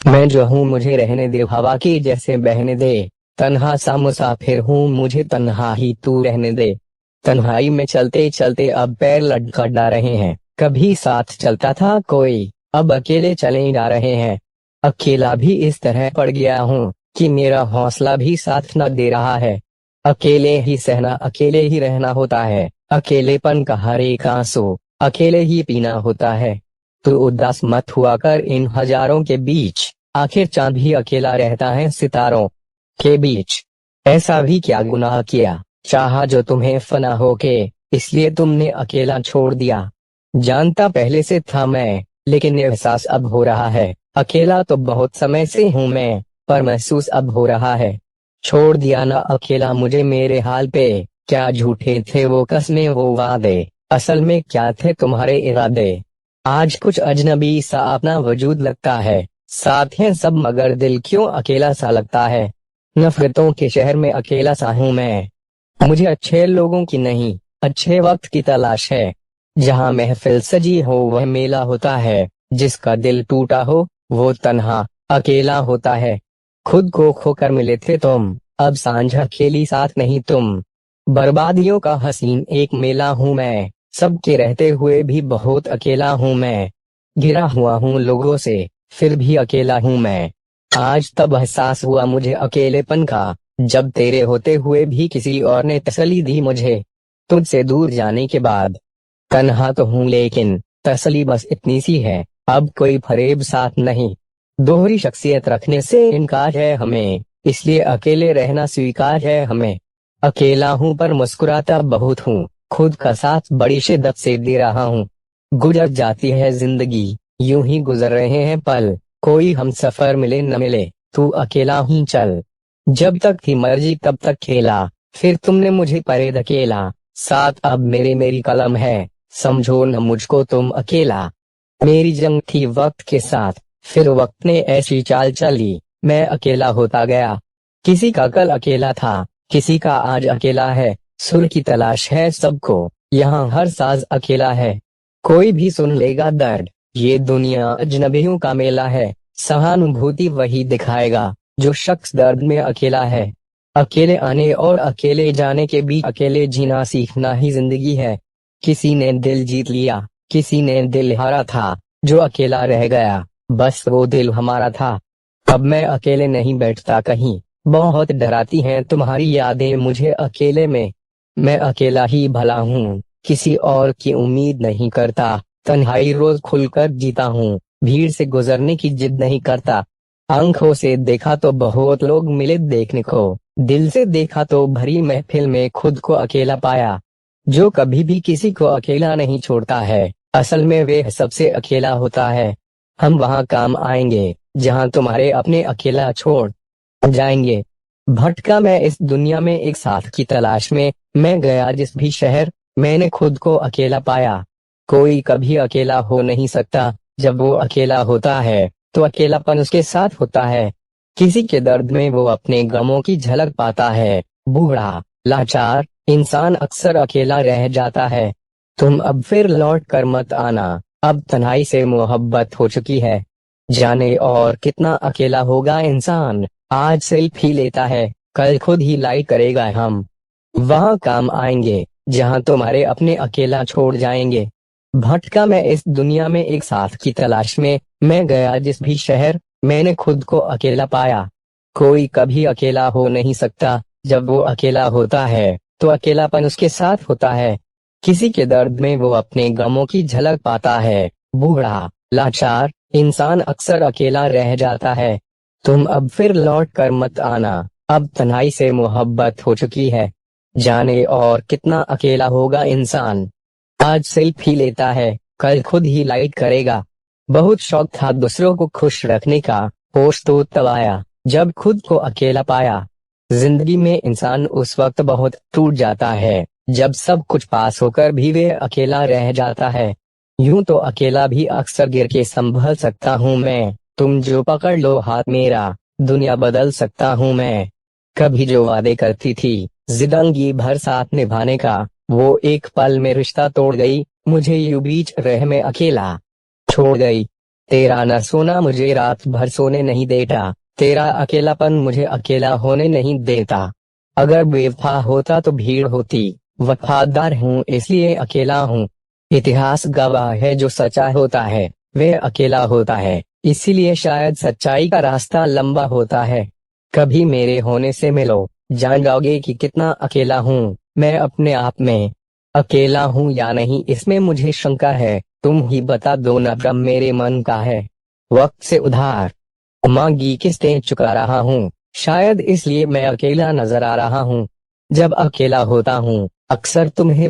मैं जो हूँ मुझे रहने दे, हवा की जैसे बहने दे। तन्हा सा मुसाफिर हूँ, मुझे तन्हा ही तू रहने दे। तन्हाई में चलते चलते अब पैर लटखड़ा रहे हैं। कभी साथ चलता था कोई, अब अकेले चले जा रहे हैं। अकेला भी इस तरह पड़ गया हूँ कि मेरा हौसला भी साथ न दे रहा है। अकेले ही सहना, अकेले ही रहना होता है। अकेलेपन का हर एक आंसू अकेले ही पीना होता है। तू उदास मत हुआ कर इन हजारों के बीच, आखिर चांद भी अकेला रहता है सितारों के बीच। ऐसा भी क्या गुनाह किया, चाहा जो तुम्हें फना होके, इसलिए तुमने अकेला छोड़ दिया। जानता पहले से था मैं, लेकिन एहसास अब हो रहा है। अकेला तो बहुत समय से हूँ मैं, पर महसूस अब हो रहा है। छोड़ दिया ना अकेला मुझे मेरे हाल पे, क्या झूठे थे वो कस्में वो वादे, असल में क्या थे तुम्हारे इरादे। आज कुछ अजनबी सा अपना वजूद लगता है, साथ हैं सब मगर दिल क्यों अकेला सा लगता है। नफरतों के शहर में अकेला सा हूँ मैं, मुझे अच्छे लोगों की नहीं, अच्छे वक्त की तलाश है। जहाँ महफिल सजी हो वह मेला होता है, जिसका दिल टूटा हो वो तन्हा अकेला होता है। खुद को खोकर मिले थे तुम, अब सांझा खेली साथ नहीं तुम। बर्बादियों का हसीन एक मेला हूँ मैं, सबके रहते हुए भी बहुत अकेला हूँ मैं। घिरा हुआ हूँ लोगों से, फिर भी अकेला हूँ मैं। आज तब एहसास हुआ मुझे अकेलेपन का, जब तेरे होते हुए भी किसी और ने तसल्ली दी मुझे। तुझसे दूर जाने के बाद तन्हा तो हूँ, लेकिन तसल्ली बस इतनी सी है, अब कोई फरेब साथ नहीं। दोहरी शख्सियत रखने से इनकार है हमें, इसलिए अकेले रहना स्वीकार है हमें। अकेला हूँ पर मुस्कुराता बहुत हूँ, खुद का साथ बड़ी शिद्दत से दे रहा हूँ। गुजर जाती है जिंदगी, यूं ही गुजर रहे हैं पल, कोई हम सफर मिले न मिले, तू अकेला ही चल। जब तक थी मर्जी तब तक खेला, फिर तुमने मुझे परे धकेला। साथ अब मेरे मेरी कलम है, समझो न मुझको तुम अकेला। मेरी जंग थी वक्त के साथ, फिर वक्त ने ऐसी चाल चली, मैं अकेला होता गया। किसी का कल अकेला था, किसी का आज अकेला है। सुर की तलाश है सबको, यहाँ हर साज अकेला है। कोई भी सुन लेगा दर्द, ये दुनिया अजनबियों का मेला है। सहानुभूति वही दिखाएगा जो शख्स दर्द में अकेला है। अकेले आने और अकेले जाने के बीच अकेले जीना सीखना ही जिंदगी है। किसी ने दिल जीत लिया, किसी ने दिल हारा था, जो अकेला रह गया बस वो दिल हमारा था। अब मैं अकेले नहीं बैठता कहीं, बहुत डराती हैं तुम्हारी यादें मुझे अकेले में। मैं अकेला ही भला हूँ, किसी और की उम्मीद नहीं करता। तन्हाई रोज खुलकर जीता हूँ, भीड़ से गुजरने की जिद नहीं करता। आंखों से देखा तो बहुत लोग मिले देखने को, दिल से देखा तो भरी महफिल में खुद को अकेला पाया। जो कभी भी किसी को अकेला नहीं छोड़ता है, असल में वे सबसे अकेला होता है। हम वहाँ काम आएंगे जहाँ तुम्हारे अपने अकेला छोड़ जाएंगे। भटका मैं इस दुनिया में एक साथ की तलाश में, मैं गया जिस भी शहर, मैंने खुद को अकेला पाया। कोई कभी अकेला हो नहीं सकता, जब वो अकेला होता है तो अकेलापन उसके साथ होता है। किसी के दर्द में वो अपने गमों की झलक पाता है। बूढ़ा लाचार इंसान अक्सर अकेला रह जाता है। तुम अब फिर लौट कर मत आना, अब तन्हाई से मोहब्बत हो चुकी है। जाने और कितना अकेला होगा इंसान, आज सेल्फी लेता है, कल खुद ही लाइक करेगा हम। वहाँ काम आएंगे जहाँ तुम्हारे अपने अकेला छोड़ जाएंगे। भटका मैं इस दुनिया में एक साथ की तलाश में, मैं गया जिस भी शहर, मैंने खुद को अकेला पाया। कोई कभी अकेला हो नहीं सकता, जब वो अकेला होता है तो अकेलापन उसके साथ होता है। किसी के दर्द में वो अपने गमों की झलक पाता है। बूढ़ा लाचार इंसान अक्सर अकेला रह जाता है। तुम अब फिर लौट कर मत आना, अब तन्हाई से मोहब्बत हो चुकी है। जाने और कितना अकेला होगा इंसान, आज सेल्फी लेता है, कल खुद ही लाइक करेगा। बहुत शौक था दूसरों को खुश रखने का, होश तो तब आया जब खुद को अकेला पाया। जिंदगी में इंसान उस वक्त बहुत टूट जाता है, जब सब कुछ पास होकर भी वे अकेला रह जाता है। यूं तो अकेला भी अक्सर गिर के संभल सकता हूँ मैं, तुम जो पकड़ लो हाथ मेरा, दुनिया बदल सकता हूँ मैं। कभी जो वादे करती थी जिंदगी भर साथ निभाने का, वो एक पल में रिश्ता तोड़ गई, मुझे यूं बीच रह में अकेला छोड़ गई। तेरा न सोना मुझे रात भर सोने नहीं देता, तेरा अकेलापन मुझे अकेला होने नहीं देता। अगर बेवफा होता तो भीड़ होती, वफादार हूँ इसलिए अकेला हूँ। इतिहास गवाह है जो सच्चा होता है वह अकेला होता है, इसीलिए शायद सच्चाई का रास्ता लंबा होता है। कभी मेरे होने से मिलो, जान जाओगे कि कितना अकेला हूँ मैं अपने आप में। अकेला हूँ या नहीं इसमें मुझे शंका है, तुम ही बता दो ना कब मेरे मन का है। वक्त से उधार मांगी किस्तें चुका रहा हूँ, शायद इसलिए मैं अकेला नजर आ रहा हूँ। जब अकेला होता हूँ अक्सर तुम्हें